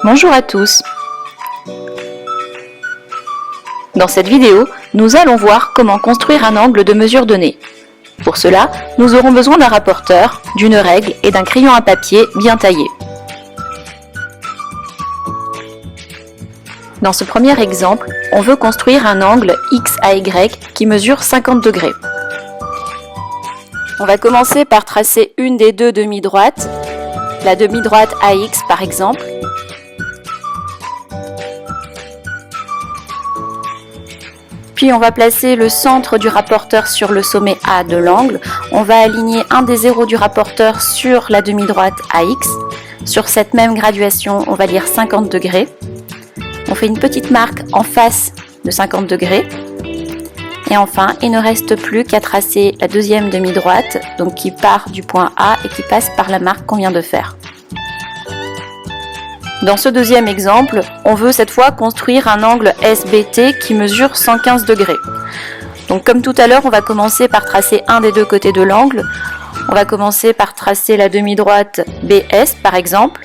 Bonjour à tous. Dans cette vidéo, nous allons voir comment construire un angle de mesure donnée. Pour cela, nous aurons besoin d'un rapporteur, d'une règle et d'un crayon à papier bien taillé. Dans ce premier exemple, on veut construire un angle X à Y qui mesure 50 degrés. On va commencer par tracer une des deux demi-droites, la demi-droite AX par exemple. Puis on va placer le centre du rapporteur sur le sommet A de l'angle. On va aligner un des zéros du rapporteur sur la demi-droite AX. Sur cette même graduation, on va lire 50 degrés. On fait une petite marque en face de 50 degrés. Et enfin, il ne reste plus qu'à tracer la deuxième demi-droite, donc qui part du point A et qui passe par la marque qu'on vient de faire. Dans ce deuxième exemple, on veut cette fois construire un angle SBT qui mesure 115 degrés. Donc comme tout à l'heure, on va commencer par tracer un des deux côtés de l'angle. On va commencer par tracer la demi-droite BS par exemple.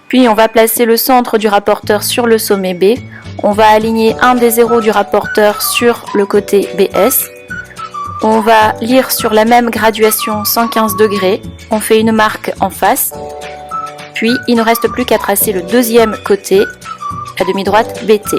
Puis on va placer le centre du rapporteur sur le sommet B. On va aligner un des zéros du rapporteur sur le côté BS. On va lire sur la même graduation 115 degrés, on fait une marque en face, puis il ne reste plus qu'à tracer le deuxième côté, la demi-droite BT.